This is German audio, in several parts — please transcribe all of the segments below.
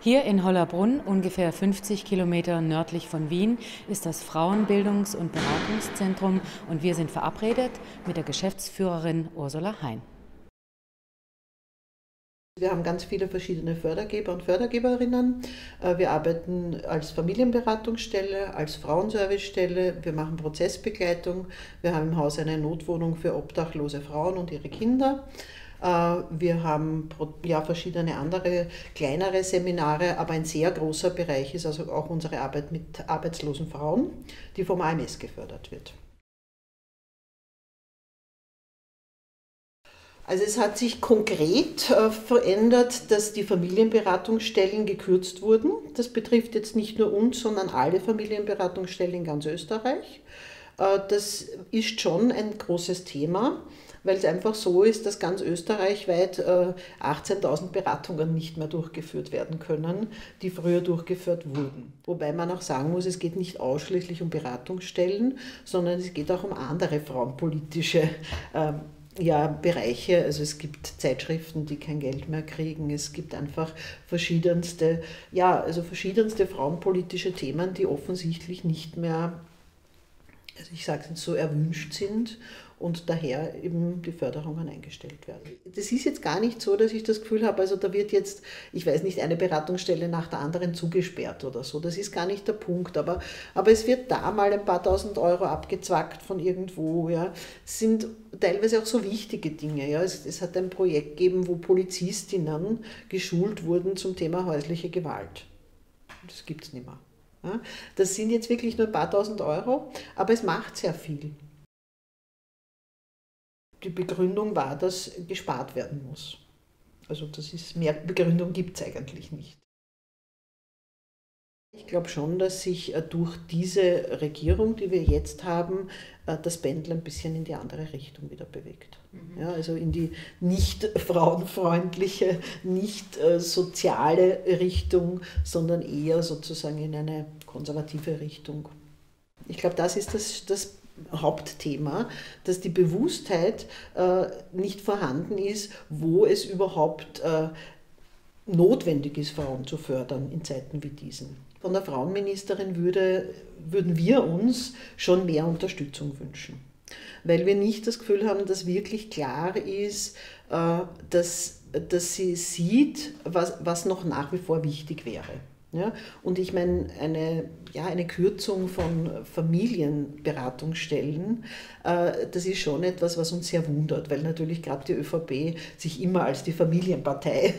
Hier in Hollerbrunn, ungefähr 50 Kilometer nördlich von Wien, ist das Frauenbildungs- und Beratungszentrum und wir sind verabredet mit der Geschäftsführerin Ursula Hein. Wir haben ganz viele verschiedene Fördergeber und Fördergeberinnen. Wir arbeiten als Familienberatungsstelle, als Frauenservicestelle, wir machen Prozessbegleitung, wir haben im Haus eine Notwohnung für obdachlose Frauen und ihre Kinder. Wir haben verschiedene andere kleinere Seminare, aber ein sehr großer Bereich ist also auch unsere Arbeit mit arbeitslosen Frauen, die vom AMS gefördert wird. Also es hat sich konkret verändert, dass die Familienberatungsstellen gekürzt wurden. Das betrifft jetzt nicht nur uns, sondern alle Familienberatungsstellen in ganz Österreich. Das ist schon ein großes Thema, weil es einfach so ist, dass ganz österreichweit 18.000 Beratungen nicht mehr durchgeführt werden können, die früher durchgeführt wurden. Wobei man auch sagen muss, es geht nicht ausschließlich um Beratungsstellen, sondern es geht auch um andere frauenpolitische Bereiche. Also es gibt Zeitschriften, die kein Geld mehr kriegen. Es gibt einfach verschiedenste frauenpolitische Themen, die offensichtlich nicht mehr, also ich sage es jetzt so, erwünscht sind und daher eben die Förderungen eingestellt werden. Das ist jetzt gar nicht so, dass ich das Gefühl habe, also da wird jetzt, ich weiß nicht, eine Beratungsstelle nach der anderen zugesperrt oder so. Das ist gar nicht der Punkt, aber es wird da mal ein paar tausend Euro abgezwackt von irgendwo. Ja. Es sind teilweise auch so wichtige Dinge. Ja. Es hat ein Projekt gegeben, wo Polizistinnen geschult wurden zum Thema häusliche Gewalt. Das gibt es nicht mehr. Ja. Das sind jetzt wirklich nur ein paar tausend Euro, aber es macht sehr viel. Die Begründung war, dass gespart werden muss. Also mehr Begründung gibt es eigentlich nicht. Ich glaube schon, dass sich durch diese Regierung, die wir jetzt haben, das Pendel ein bisschen in die andere Richtung wieder bewegt. Ja, also in die nicht frauenfreundliche, nicht soziale Richtung, sondern eher sozusagen in eine konservative Richtung. Ich glaube, das ist das Hauptthema, dass die Bewusstheit nicht vorhanden ist, wo es überhaupt notwendig ist, Frauen zu fördern in Zeiten wie diesen. Von der Frauenministerin würden wir uns schon mehr Unterstützung wünschen, weil wir nicht das Gefühl haben, dass wirklich klar ist, dass sie sieht, was noch nach wie vor wichtig wäre. Ja, und ich meine, eine Kürzung von Familienberatungsstellen, das ist schon etwas, was uns sehr wundert, weil natürlich gerade die ÖVP sich immer als die Familienpartei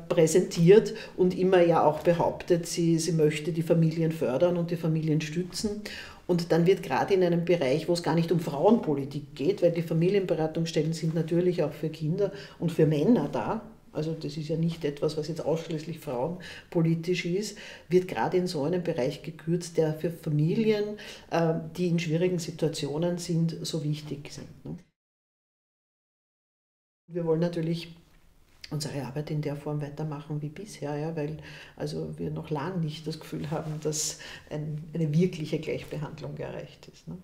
präsentiert und immer ja auch behauptet, sie möchte die Familien fördern und die Familien stützen. Und dann wird gerade in einem Bereich, wo es gar nicht um Frauenpolitik geht, weil die Familienberatungsstellen sind natürlich auch für Kinder und für Männer da, also das ist ja nicht etwas, was jetzt ausschließlich frauenpolitisch ist, wird gerade in so einem Bereich gekürzt, der für Familien, die in schwierigen Situationen sind, so wichtig sind. Wir wollen natürlich unsere Arbeit in der Form weitermachen wie bisher, ja, weil also wir noch lange nicht das Gefühl haben, dass eine wirkliche Gleichbehandlung erreicht ist. Ne?